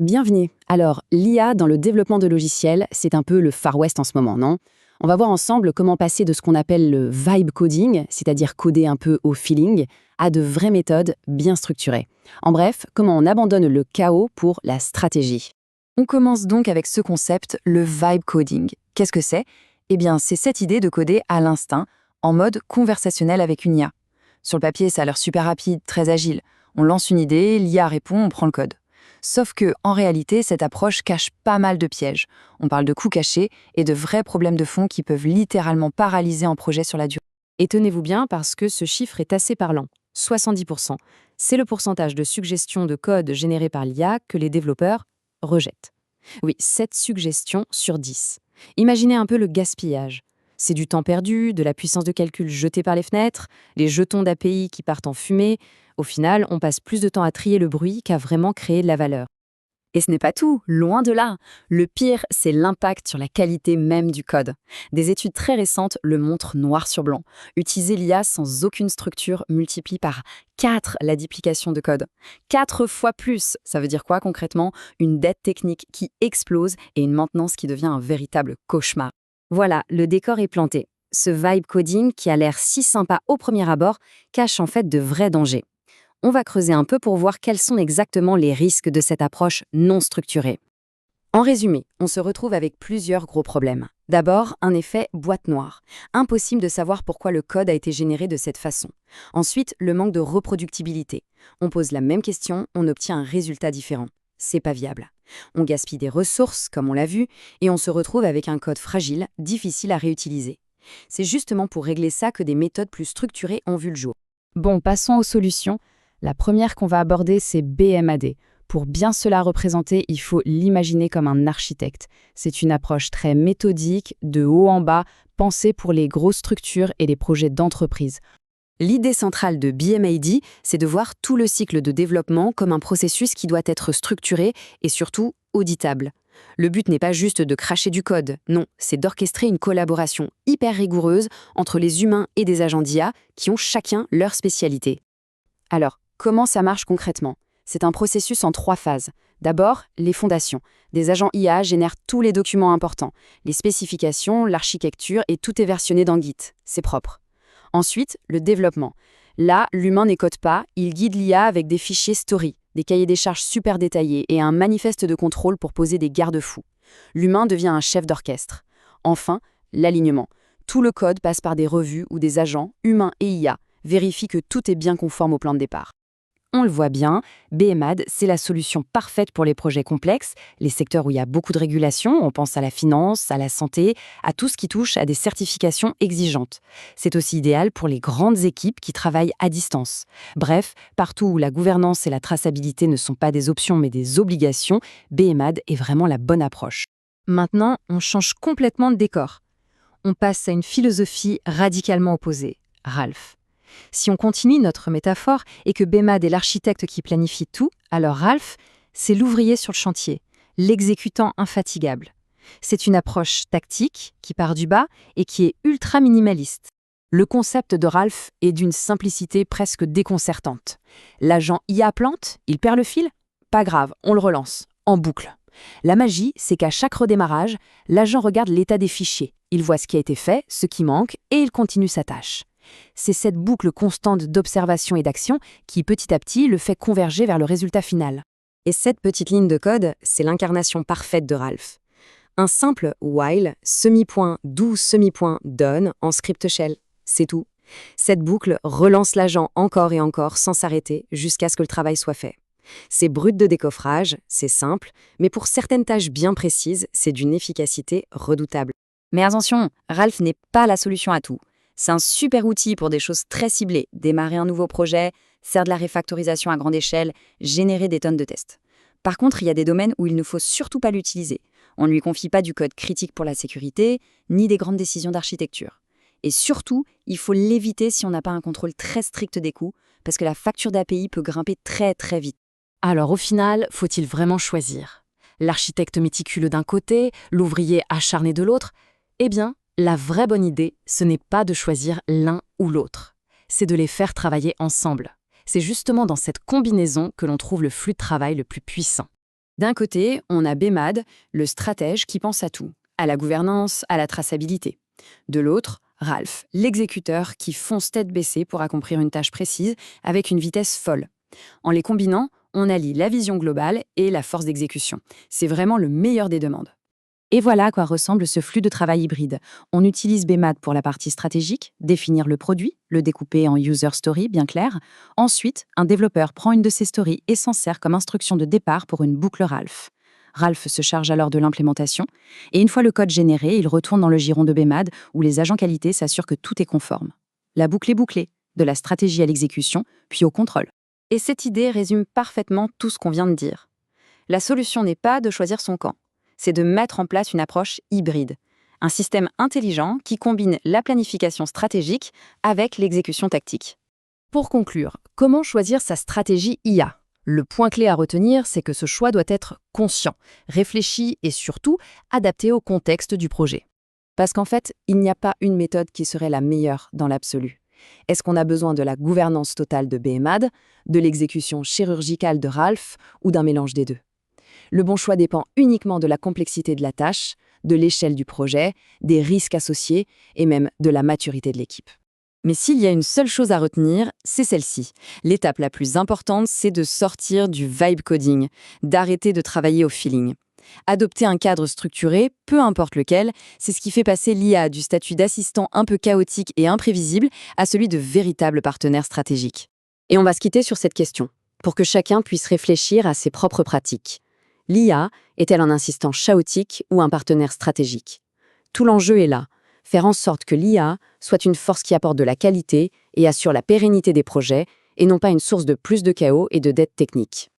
Bienvenue. Alors, l'IA dans le développement de logiciels, c'est un peu le Far West en ce moment, non? On va voir ensemble comment passer de ce qu'on appelle le vibe coding, c'est-à-dire coder un peu au feeling, à de vraies méthodes bien structurées. En bref, comment on abandonne le chaos pour la stratégie. On commence donc avec ce concept, le vibe coding. Qu'est-ce que c'est? Eh bien, c'est cette idée de coder à l'instinct, en mode conversationnel avec une IA. Sur le papier, ça a l'air super rapide, très agile. On lance une idée, l'IA répond, on prend le code. Sauf que, en réalité, cette approche cache pas mal de pièges. On parle de coûts cachés et de vrais problèmes de fond qui peuvent littéralement paralyser un projet sur la durée. Et tenez-vous bien parce que ce chiffre est assez parlant. 70%. C'est le pourcentage de suggestions de code générées par l'IA que les développeurs rejettent. Oui, 7 suggestions sur 10. Imaginez un peu le gaspillage. C'est du temps perdu, de la puissance de calcul jetée par les fenêtres, les jetons d'API qui partent en fumée. Au final, on passe plus de temps à trier le bruit qu'à vraiment créer de la valeur. Et ce n'est pas tout, loin de là. Le pire, c'est l'impact sur la qualité même du code. Des études très récentes le montrent noir sur blanc. Utiliser l'IA sans aucune structure multiplie par 4 la duplication de code. 4 fois plus. Ça veut dire quoi concrètement? Une dette technique qui explose et une maintenance qui devient un véritable cauchemar. Voilà, le décor est planté. Ce vibe coding, qui a l'air si sympa au premier abord, cache en fait de vrais dangers. On va creuser un peu pour voir quels sont exactement les risques de cette approche non structurée. En résumé, on se retrouve avec plusieurs gros problèmes. D'abord, un effet boîte noire. Impossible de savoir pourquoi le code a été généré de cette façon. Ensuite, le manque de reproductibilité. On pose la même question, on obtient un résultat différent. C'est pas viable. On gaspille des ressources, comme on l'a vu, et on se retrouve avec un code fragile, difficile à réutiliser. C'est justement pour régler ça que des méthodes plus structurées ont vu le jour. Bon, passons aux solutions. La première qu'on va aborder, c'est BMAD. Pour bien cela représenter, il faut l'imaginer comme un architecte. C'est une approche très méthodique, de haut en bas, pensée pour les grosses structures et les projets d'entreprise. L'idée centrale de BMAD, c'est de voir tout le cycle de développement comme un processus qui doit être structuré et surtout auditable. Le but n'est pas juste de cracher du code, non, c'est d'orchestrer une collaboration hyper rigoureuse entre les humains et des agents d'IA qui ont chacun leur spécialité. Alors, comment ça marche concrètement? C'est un processus en 3 phases. D'abord, les fondations. Des agents IA génèrent tous les documents importants, les spécifications, l'architecture et tout est versionné dans Git. C'est propre. Ensuite, le développement. Là, l'humain n'écode pas, il guide l'IA avec des fichiers story, des cahiers des charges super détaillés et un manifeste de contrôle pour poser des garde-fous. L'humain devient un chef d'orchestre. Enfin, l'alignement. Tout le code passe par des revues où des agents, humains et IA, vérifient que tout est bien conforme au plan de départ. On le voit bien, BMAD, c'est la solution parfaite pour les projets complexes, les secteurs où il y a beaucoup de régulation, on pense à la finance, à la santé, à tout ce qui touche à des certifications exigeantes. C'est aussi idéal pour les grandes équipes qui travaillent à distance. Bref, partout où la gouvernance et la traçabilité ne sont pas des options mais des obligations, BMAD est vraiment la bonne approche. Maintenant, on change complètement de décor. On passe à une philosophie radicalement opposée, Ralph. Si on continue notre métaphore et que BMAD est l'architecte qui planifie tout, alors Ralph, c'est l'ouvrier sur le chantier, l'exécutant infatigable. C'est une approche tactique qui part du bas et qui est ultra minimaliste. Le concept de Ralph est d'une simplicité presque déconcertante. L'agent IA plante, il perd le fil? Pas grave, on le relance, en boucle. La magie, c'est qu'à chaque redémarrage, l'agent regarde l'état des fichiers. Il voit ce qui a été fait, ce qui manque, et il continue sa tâche. C'est cette boucle constante d'observation et d'action qui, petit à petit, le fait converger vers le résultat final. Et cette petite ligne de code, c'est l'incarnation parfaite de Ralph. Un simple while, semi-point do, semi-point done en script shell. C'est tout. Cette boucle relance l'agent encore et encore sans s'arrêter jusqu'à ce que le travail soit fait. C'est brut de décoffrage, c'est simple, mais pour certaines tâches bien précises, c'est d'une efficacité redoutable. Mais attention, Ralph n'est pas la solution à tout. C'est un super outil pour des choses très ciblées, démarrer un nouveau projet, faire de la réfactorisation à grande échelle, générer des tonnes de tests. Par contre, il y a des domaines où il ne faut surtout pas l'utiliser. On ne lui confie pas du code critique pour la sécurité, ni des grandes décisions d'architecture. Et surtout, il faut l'éviter si on n'a pas un contrôle très strict des coûts, parce que la facture d'API peut grimper très très vite. Alors au final, faut-il vraiment choisir? L'architecte méticuleux d'un côté, l'ouvrier acharné de l'autre? Eh bien, la vraie bonne idée, ce n'est pas de choisir l'un ou l'autre. C'est de les faire travailler ensemble. C'est justement dans cette combinaison que l'on trouve le flux de travail le plus puissant. D'un côté, on a BMAD, le stratège qui pense à tout, à la gouvernance, à la traçabilité. De l'autre, Ralph, l'exécuteur qui fonce tête baissée pour accomplir une tâche précise avec une vitesse folle. En les combinant, on allie la vision globale et la force d'exécution. C'est vraiment le meilleur des deux mondes. Et voilà à quoi ressemble ce flux de travail hybride. On utilise BMAD pour la partie stratégique, définir le produit, le découper en user story bien clair. Ensuite, un développeur prend une de ces stories et s'en sert comme instruction de départ pour une boucle Ralph. Ralph se charge alors de l'implémentation, et une fois le code généré, il retourne dans le giron de BMAD où les agents qualité s'assurent que tout est conforme. La boucle est bouclée, de la stratégie à l'exécution, puis au contrôle. Et cette idée résume parfaitement tout ce qu'on vient de dire. La solution n'est pas de choisir son camp, c'est de mettre en place une approche hybride, un système intelligent qui combine la planification stratégique avec l'exécution tactique. Pour conclure, comment choisir sa stratégie IA ? Le point clé à retenir, c'est que ce choix doit être conscient, réfléchi et surtout adapté au contexte du projet. Parce qu'en fait, il n'y a pas une méthode qui serait la meilleure dans l'absolu. Est-ce qu'on a besoin de la gouvernance totale de BMAD, de l'exécution chirurgicale de Ralph ou d'un mélange des deux ? Le bon choix dépend uniquement de la complexité de la tâche, de l'échelle du projet, des risques associés et même de la maturité de l'équipe. Mais s'il y a une seule chose à retenir, c'est celle-ci. L'étape la plus importante, c'est de sortir du vibe coding, d'arrêter de travailler au feeling. Adopter un cadre structuré, peu importe lequel, c'est ce qui fait passer l'IA du statut d'assistant un peu chaotique et imprévisible à celui de véritable partenaire stratégique. Et on va se quitter sur cette question, pour que chacun puisse réfléchir à ses propres pratiques. L'IA est-elle un assistant chaotique ou un partenaire stratégique ? Tout l'enjeu est là. Faire en sorte que l'IA soit une force qui apporte de la qualité et assure la pérennité des projets, et non pas une source de plus de chaos et de dettes techniques.